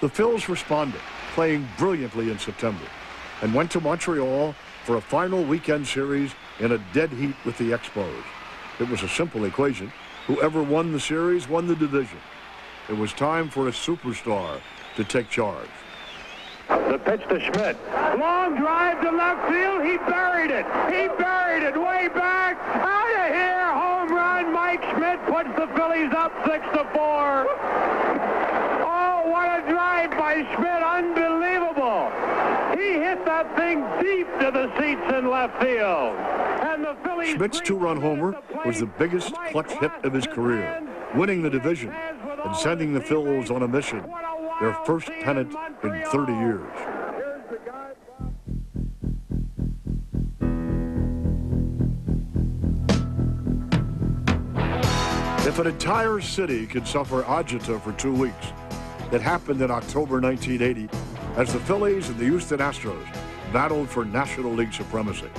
The Phils responded, playing brilliantly in September, and went to Montreal for a final weekend series in a dead heat with the Expos. It was a simple equation. Whoever won the series won the division. It was time for a superstar to take charge. The pitch to Schmidt. Long drive to left field. He buried it. He buried it way back. Out of here. Home run. Mike Schmidt puts the Phillies up 6-4. Oh, what a drive by Schmidt. Unbelievable. He hit that thing deep to the seats in left field. And the Phillies. Schmidt's two-run homer was the biggest clutch hit of his career, winning the division and sending the Phils on a mission, their first pennant in 30 years. If an entire city could suffer agita for 2 weeks, it happened in October 1980 as the Phillies and the Houston Astros battled for National League supremacy.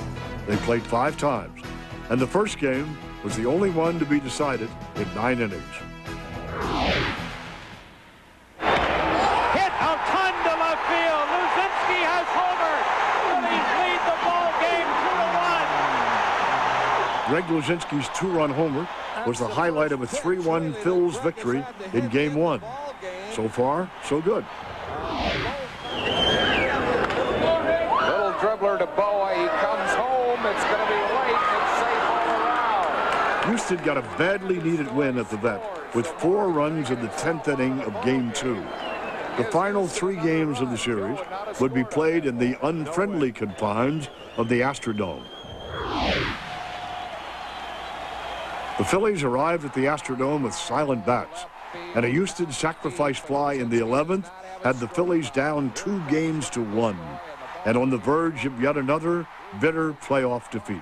They played 5 times, and the first game was the only one to be decided in 9 innings. Hit a ton to left field. Luzinski has homered. Phillies lead the ball game 2-1. Greg Luzinski's 2-run homer was the highlight of a 3-1 Phils victory in Game 1. So far, so good. Little dribbler to Boa. He comes home. It's going to be late. It's safe all around. Houston got a badly needed win at the Vet with 4 runs in the 10th inning of Game 2. The final 3 games of the series would be played in the unfriendly confines of the Astrodome. The Phillies arrived at the Astrodome with silent bats, and a Houston sacrifice fly in the 11th had the Phillies down 2-1 and on the verge of yet another bitter playoff defeat.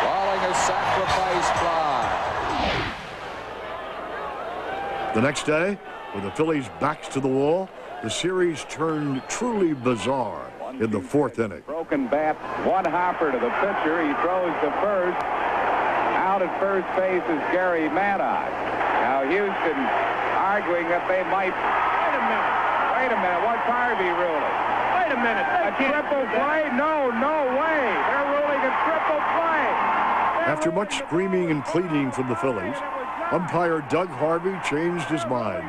Walling a sacrifice fly. The next day, with the Phillies' backs to the wall, the series turned truly bizarre in the 4th inning. Broken bat, one hopper to the pitcher. He throws to first. Out at first base is Gary Maddox. Now Houston arguing that they might. Wait a minute. What's Harvey ruling? Wait a minute. A triple play? No way. They're ruling a triple play. After much screaming and pleading from the Phillies, umpire Doug Harvey changed his mind,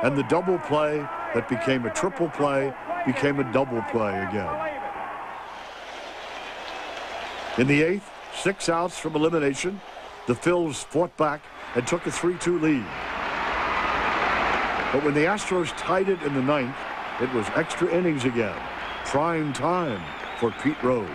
and the double play that became a triple play became a double play again. In the 8th, 6 outs from elimination, the Phils fought back and took a 3-2 lead. But when the Astros tied it in the 9th, it was extra innings again. Prime time for Pete Rose.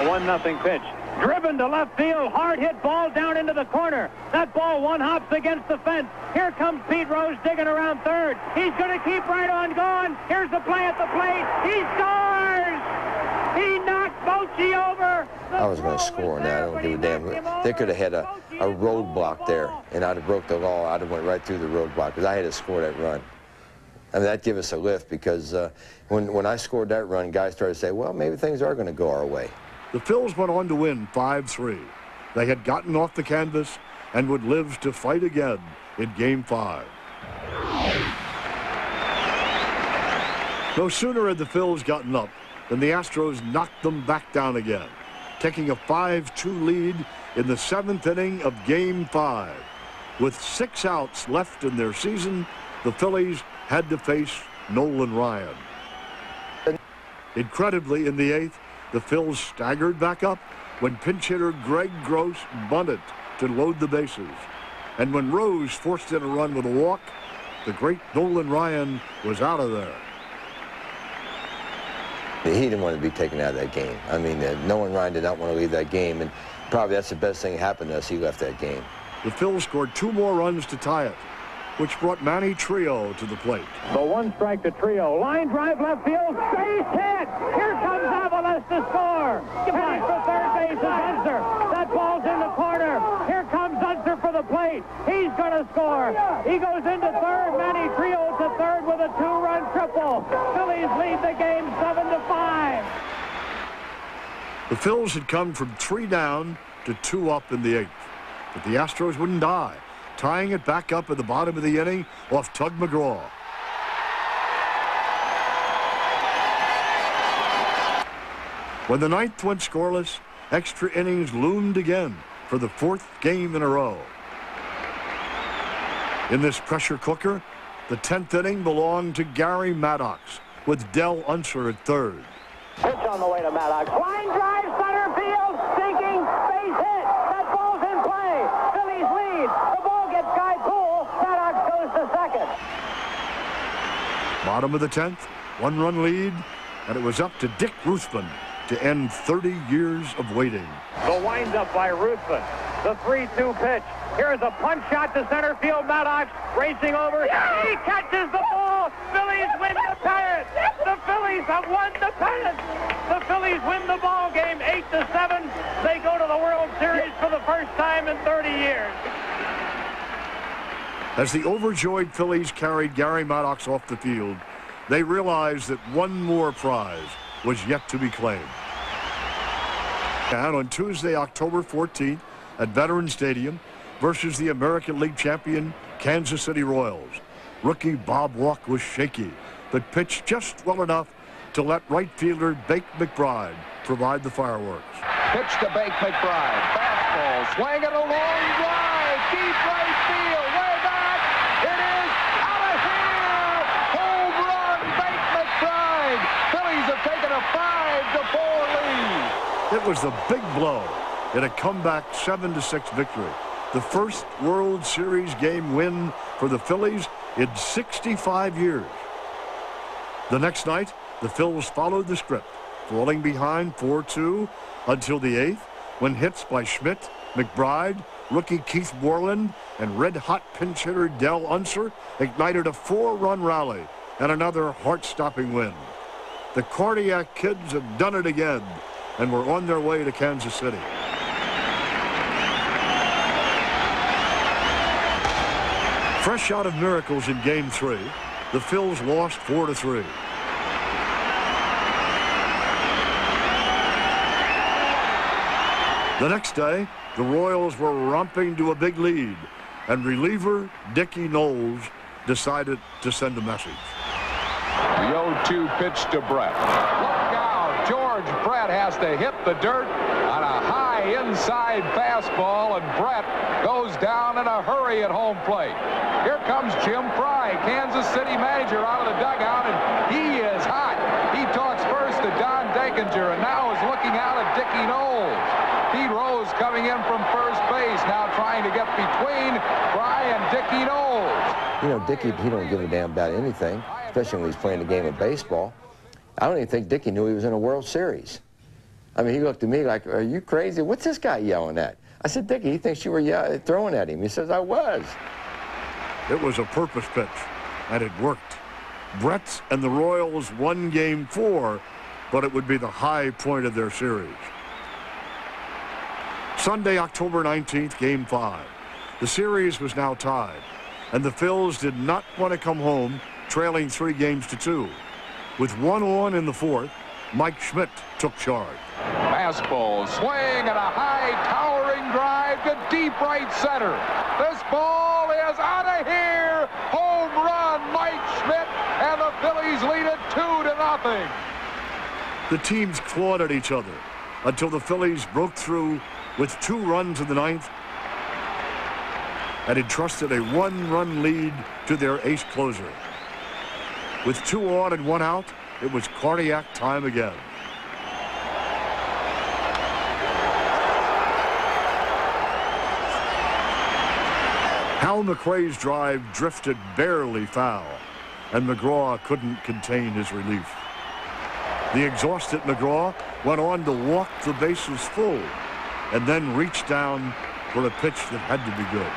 A 1-0 pitch. Driven to left field, hard hit ball down into the corner. That ball one hops against the fence. Here comes Pete Rose digging around third. He's going to keep right on going. Here's the play at the plate. He scores! He knocked Bochy over. I was going to score on that. I don't give a damn. They could have had a roadblock there, and I'd have broke the law. I'd have went right through the roadblock because I had to score that run. I mean, that'd give us a lift because when I scored that run, guys started to say, well, maybe things are going to go our way. The Phils went on to win 5-3. They had gotten off the canvas and would live to fight again in Game 5. No sooner had the Phils gotten up than the Astros knocked them back down again, taking a 5-2 lead in the 7th inning of Game 5. With 6 outs left in their season, the Phillies had to face Nolan Ryan. Incredibly, in the 8th, the Phils staggered back up when pinch hitter Greg Gross bunted to load the bases. And when Rose forced in a run with a walk, the great Nolan Ryan was out of there. He didn't want to be taken out of that game. I mean, Nolan Ryan did not want to leave that game, and probably that's the best thing that happened to us. He left that game. The Phils scored 2 more runs to tie it, which brought Manny Trio to the plate. So 1 strike to Trio. Line drive left field. Base hit. Here comes Avalos to score. Heading for third base is Unser. That ball's in the corner. Here comes Unser for the plate. He's going to score. He goes into third. Manny Trio to third with a 2-run triple. Phillies lead the game 7-5. The Phils had come from 3 down to 2 up in the 8th. But the Astros wouldn't die. tying it back up at the bottom of the inning off Tug McGraw. When the ninth went scoreless, extra innings loomed again for the fourth game in a row. In this pressure cooker, the 10th inning belonged to Gary Maddox with Del Unser at third. Pitch on the way to Maddox. Line drive, center field, sinking, base hit. That ball's in play. Phillies lead. The ball gets Guy Poole. Maddox goes to second. Bottom of the 10th, one-run lead, and it was up to Dick Ruthven to end 30 years of waiting. The windup by Ruthven. The 3-2 pitch. Here's a punch shot to center field. Maddox racing over. He catches the ball. Phillies win the pennant. The Phillies have won the pennant. The Phillies win the ball game 8-7. They go to the World Series for the first time in 30 years. As the overjoyed Phillies carried Gary Maddox off the field, they realized that one more prize was yet to be claimed. And on Tuesday, October 14th, at Veterans Stadium versus the American League champion Kansas City Royals, rookie Bob Walk was shaky, but pitched just well enough to let right fielder Bake McBride provide the fireworks. Pitch to Bake McBride. Fastball, swing it a long drive, deep right field, way back. It is out of here. Home run, Bake McBride. Phillies have taken a 5-4 lead. It was the big blow in a comeback 7-6 victory. The first World Series game win for the Phillies in 65 years. The next night, the Phils followed the script, falling behind 4-2 until the 8th, when hits by Schmidt, McBride, rookie Keith Borland, and red-hot pinch hitter Del Unser ignited a 4-run rally and another heart-stopping win. The Cardiac Kids had done it again and were on their way to Kansas City. Fresh out of miracles in Game 3, the Phils lost 4-3. The next day, the Royals were romping to a big lead, and reliever Dickie Knowles decided to send a message. The 0-2 pitch to Brett. Look out, George Brett has to hit the dirt on a high inside fastball, and Brett goes down in a hurry at home plate. Here comes Jim Fry, Kansas City manager, out of the dugout, and he is hot. He talks first to Don Denkinger, and now is looking out at Dickie Knowles. Pete Rose coming in from first base, now trying to get between Fry and Dickie Knowles. You know, Dickie, he don't give a damn about anything, especially when he's playing a game of baseball. I don't even think Dickie knew he was in a World Series. I mean, he looked at me like, are you crazy? What's this guy yelling at? I said, Dickie, he thinks you were throwing at him. He says, I was. It was a purpose pitch, and it worked. Brett and the Royals won Game 4, but it would be the high point of their series. Sunday, October 19th, Game 5. The series was now tied, and the Phils did not want to come home trailing 3-2. With one on in the fourth, Mike Schmidt took charge. Fastball, swing, and a high towering drive to deep right center. This ball is out of here. Home run, Mike Schmidt, and the Phillies lead it 2-0. The teams clawed at each other until the Phillies broke through with 2 runs in the 9th and entrusted a 1-run lead to their ace closer. With 2 on and 1 out, it was cardiac time again. Hal McRae's drive drifted barely foul, and McGraw couldn't contain his relief. The exhausted McGraw went on to walk the bases full and then reached down for a pitch that had to be good.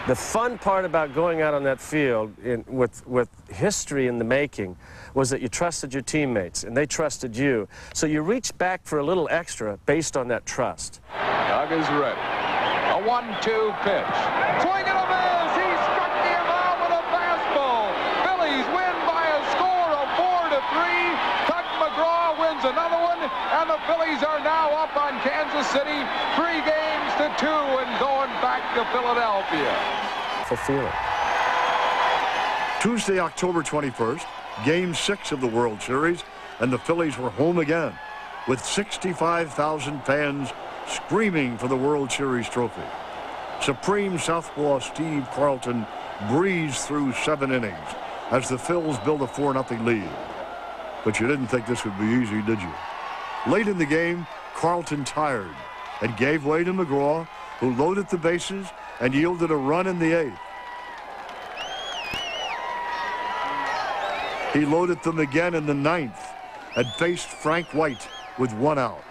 The fun part about going out on that field with history in the making was that you trusted your teammates and they trusted you. So you reached back for a little extra based on that trust. Doug is ready. A 1-2 pitch. Swing and a miss. He struck him out with a fastball. Phillies win by a score of 4-3. Doug McGraw wins another one, and the Phillies are now up on Kansas City 3-2. 2 and going back to Philadelphia. Feeling. Tuesday, October 21st, Game 6 of the World Series, and the Phillies were home again with 65,000 fans screaming for the World Series trophy. Supreme southpaw Steve Carlton breezed through 7 innings as the Phils built a 4-0 lead. But you didn't think this would be easy, did you? Late in the game, Carlton tired and gave way to McGraw, who loaded the bases and yielded a run in the 8th. He loaded them again in the 9th and faced Frank White with 1 out.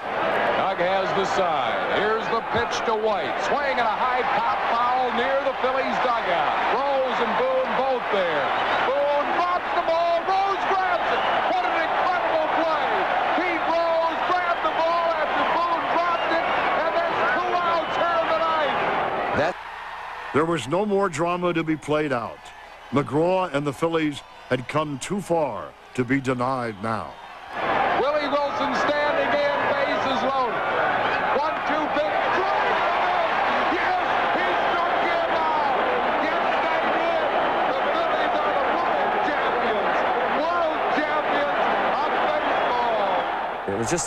Doug has the side. Here's the pitch to White. Swing and a high pop foul near the Phillies dugout. Rose and Boone both there. Boone drops the ball. Rose grabs it. What an incredible play. Pete Rose grabbed the ball after Boone dropped it, and there's 2 outs here in the 9th. There was no more drama to be played out. McGraw and the Phillies had come too far to be denied now. Willie Wilson standing in, bases loaded. 1-2 pitch, strike. Yes, he struck him out. Yes, they did. The Phillies are the world champions of baseball. It was just